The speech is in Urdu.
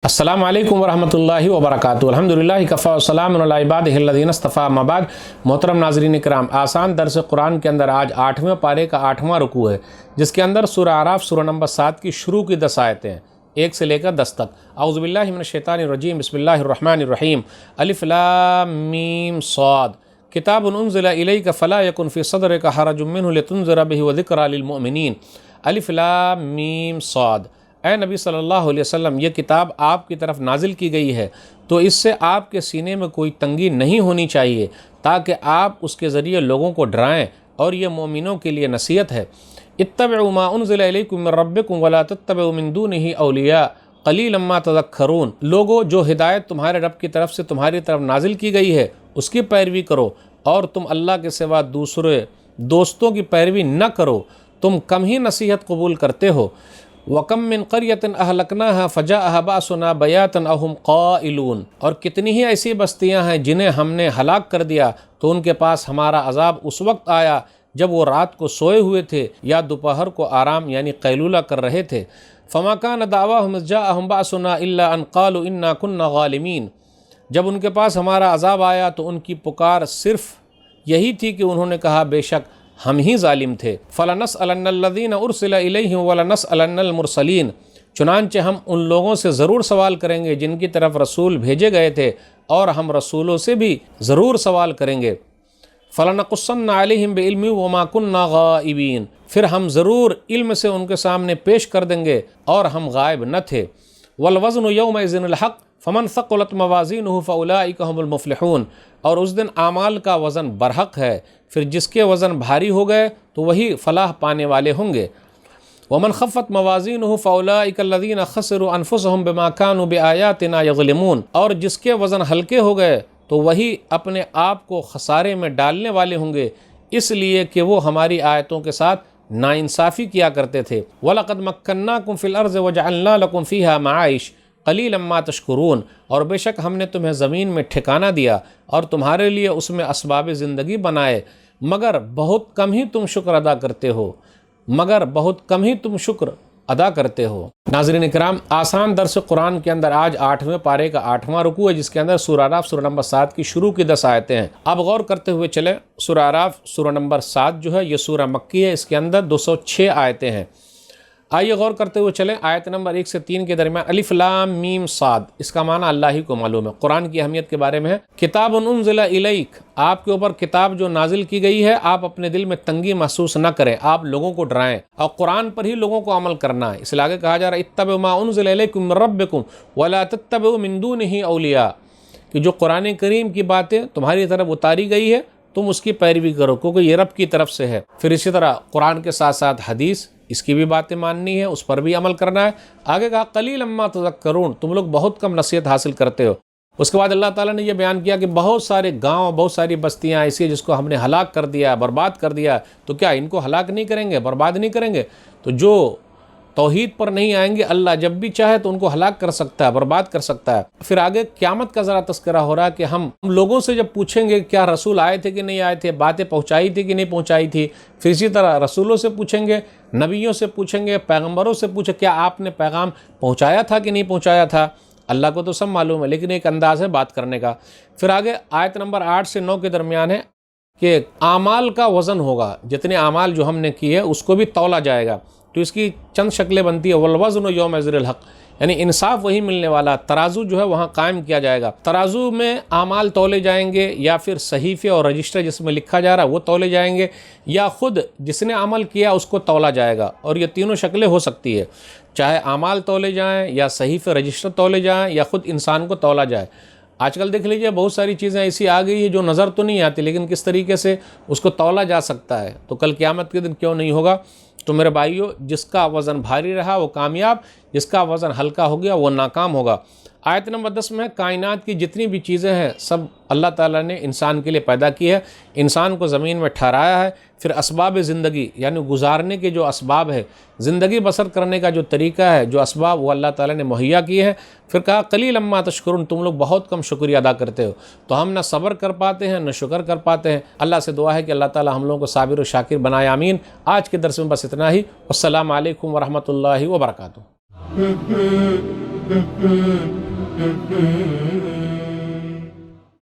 السلام علیکم ورحمۃ اللہ وبرکاتہ۔ الحمدللہ کفا والسلام علی عبادہ الذین اصطفیٰ، اما بعد۔ محترم ناظرین کرام، آسان درس قرآن کے اندر آج 8ویں پارے کا 8واں رکوع ہے، جس کے اندر سورہ اعراف سورہ نمبر 7 کی شروع کی 10 آیتیں ہیں، 1 سے لے کر 10 تک۔ اعوذ باللہ من الشیطان الرجیم، بسم اللہ الرحمن الرحیم۔ الف لام میم صاد، کتاب انزل الیک فلا یکن فی صدرک حرج منہ لتنذر بہ وذکری للمؤمنین۔ الف لام میم صاد، اے نبی صلی اللہ علیہ وسلم، یہ کتاب آپ کی طرف نازل کی گئی ہے تو اس سے آپ کے سینے میں کوئی تنگی نہیں ہونی چاہیے، تاکہ آپ اس کے ذریعے لوگوں کو ڈرائیں، اور یہ مومنوں کے لیے نصیحت ہے۔ اتبعوا ما انزل الیکم من ربکم ولا تتبعوا من دونہ اولیاء قلیلا ما تذکرون۔ لوگو، جو ہدایت تمہارے رب کی طرف سے تمہاری طرف نازل کی گئی ہے اس کی پیروی کرو، اور تم اللہ کے سوا دوسرے دوستوں کی پیروی نہ کرو، تم کم ہی نصیحت قبول کرتے ہو۔ وَكَم مِّن قَرْيَةٍ أَهْلَكْنَاهَا فَجَاءَهَا بَأْسُنَا بَيَاتًا أَوْ هُمْ قَائِلُونَ، اور کتنی ہی ایسی بستیاں ہیں جنہیں ہم نے ہلاک کر دیا تو ان کے پاس ہمارا عذاب اس وقت آیا جب وہ رات کو سوئے ہوئے تھے یا دوپہر کو آرام یعنی قیلولہ کر رہے تھے۔ فَمَا كَانَ دَعْوَاهُمْ إِذْ جَاءَهُمْ بَأْسُنَا إِلَّا أَن قَالُوا إِنَّا كُنَّا غَالِمِينَ، جب ان کے پاس ہمارا عذاب آیا تو ان کی پکار صرف یہی تھی کہ انہوں نے کہا بے شک ہم ہی ظالم تھے۔ فَلَنَسْأَلَنَّ الَّذِينَ أُرْسِلَ إِلَيْهِمْ وَلَنَسْأَلَنَّ الْمُرْسَلِينَ، چنانچہ ہم ان لوگوں سے ضرور سوال کریں گے جن کی طرف رسول بھیجے گئے تھے، اور ہم رسولوں سے بھی ضرور سوال کریں گے۔ فَلَنَقُصَّنَّ عَلَيْهِمْ بِعِلْمٍ وَمَا كُنَّا غَائِبِينَ، پھر ہم ضرور علم سے ان کے سامنے پیش کر دیں گے اور ہم غائب نہ تھے۔ وَالْوَزْنُ يَوْمَئِذٍ الْحَقُّ فَمَنْ ثَقُلَتْ مَوَازِينُهُ فَأُولَٰئِكَ هُمُ الْمُفْلِحُونَ، اور اس دن اعمال کا وزن برحق ہے، پھر جس کے وزن بھاری ہو گئے تو وہی فلاح پانے والے ہوں گے۔ وَمَنْ خَفَّتْ مَوَازِينُهُ فَأُولَٰئِكَ الَّذِينَ خَسِرُوا أَنفُسَهُمْ بِمَا كَانُوا بِآيَاتِنَا يَظْلِمُونَ، اور جس کے وزن ہلکے ہو گئے تو وہی اپنے آپ کو خسارے میں ڈالنے والے ہوں گے، اس لیے کہ وہ ہماری آیتوں کے ساتھ ناانصافی کیا کرتے تھے۔ وَلَقَدْ مَكَّنَّاكُمْ فِي الْأَرْضِ وَجَعَلْنَا لَكُمْ فِيهَا مَعَائِشَ قَلِيلًا مَا تَشْكُرُونَ، اور بے شک ہم نے تمہیں زمین میں ٹھکانہ دیا اور تمہارے لیے اس میں اسباب زندگی بنائے، مگر بہت کم ہی تم شکر ادا کرتے ہو۔ ناظرین کرام، آسان درس قرآن کے اندر آج 8ویں پارے کا 8واں رکوع ہے، جس کے اندر سورہ اعراف سورہ نمبر 7 کی شروع کی 10 آیتیں ہیں۔ اب غور کرتے ہوئے چلیں، سورہ اعراف سورہ نمبر 7 جو ہے یہ سورہ مکی ہے، اس کے اندر 206 آیتیں ہیں۔ آئیے غور کرتے ہوئے چلیں آیت نمبر 1 سے 3 کے درمیان۔ الف لام میم صاد، اس کا معنی اللہ ہی کو معلوم ہے، قرآن کی اہمیت کے بارے میں ہے۔ کتاب انزل الیک، آپ کے اوپر کتاب جو نازل کی گئی ہے، آپ اپنے دل میں تنگی محسوس نہ کریں، آپ لوگوں کو ڈرائیں، اور قرآن پر ہی لوگوں کو عمل کرنا ہے۔ اس لیے آگے کہا جا رہا ہے اتبعوا ما انزل الیکم من ربکم ولا تتبعوا من دونہ اولیاء، کہ جو قرآن کریم کی باتیں تمہاری طرف اتاری گئی ہے تم اس کی پیروی کرو، کیونکہ یہ رب کی طرف سے ہے۔ پھر اسی طرح قرآن کے ساتھ ساتھ حدیث، اس کی بھی باتیں ماننی ہے، اس پر بھی عمل کرنا ہے۔ آگے کہا قلیلا ما تذکرون، تم لوگ بہت کم نصیحت حاصل کرتے ہو۔ اس کے بعد اللہ تعالیٰ نے یہ بیان کیا کہ بہت سارے گاؤں، بہت ساری بستیاں ایسی ہیں جس کو ہم نے ہلاک کر دیا، برباد کر دیا، تو کیا ان کو ہلاک نہیں کریں گے، برباد نہیں کریں گے؟ تو جو توحید پر نہیں آئیں گے، اللہ جب بھی چاہے تو ان کو ہلاک کر سکتا ہے، برباد کر سکتا ہے۔ پھر آگے قیامت کا ذرا تذکرہ ہو رہا ہے کہ ہم لوگوں سے جب پوچھیں گے کیا رسول آئے تھے کہ نہیں آئے تھے، باتیں پہنچائی تھی کہ نہیں پہنچائی تھی، پھر اسی طرح رسولوں سے پوچھیں گے، نبیوں سے پوچھیں گے، پیغمبروں سے پوچھیں کیا آپ نے پیغام پہنچایا تھا کہ نہیں پہنچایا تھا۔ اللہ کو تو سب معلوم ہے، لیکن ایک انداز ہے بات کرنے کا۔ پھر آگے آیت نمبر 8 سے 9 کے درمیان ہے کہ اعمال کا وزن ہوگا، جتنے اعمال جو ہم نے کیے اس کو بھی تولا جائے گا، تو اس کی چند شکلیں بنتی ہے۔ والوزن یومئذ الحق، یعنی انصاف وہی ملنے والا، ترازو جو ہے وہاں قائم کیا جائے گا۔ ترازو میں اعمال تولے جائیں گے، یا پھر صحیفے اور رجسٹر جس میں لکھا جا رہا ہے وہ تولے جائیں گے، یا خود جس نے عمل کیا اس کو تولا جائے گا، اور یہ تینوں شکلیں ہو سکتی ہے، چاہے اعمال تولے جائیں، یا صحیفے رجسٹر تولے جائیں، یا خود انسان کو تولا جائے۔ آج کل دیکھ لیجئے بہت ساری چیزیں ایسی آ گئی ہیں جو نظر تو نہیں آتی، لیکن کس طریقے سے اس کو تولا جا سکتا ہے، تو کل قیامت کے دن کیوں نہیں ہوگا؟ تو میرے بھائیو، جس کا وزن بھاری رہا وہ کامیاب، جس کا وزن ہلکا ہو گیا وہ ناکام ہوگا۔ آیت نمبر 10 میں کائنات کی جتنی بھی چیزیں ہیں سب اللہ تعالیٰ نے انسان کے لیے پیدا کی ہے، انسان کو زمین میں ٹھہرایا ہے، پھر اسباب زندگی یعنی گزارنے کے جو اسباب ہے، زندگی بسر کرنے کا جو طریقہ ہے، جو اسباب وہ اللہ تعالیٰ نے مہیا کیے ہیں۔ پھر کہا قلیلا ما تشکرون، تم لوگ بہت کم شکریہ ادا کرتے ہو۔ تو ہم نہ صبر کر پاتے ہیں نہ شکر کر پاتے ہیں۔ اللہ سے دعا ہے کہ اللہ تعالیٰ ہم لوگوں کو صابر و شاکر بنائے، آمین۔ آج کے درس میں بس اتنا ہی۔ السلام علیکم ورحمۃ اللہ وبرکاتہ۔ Mm-hmm.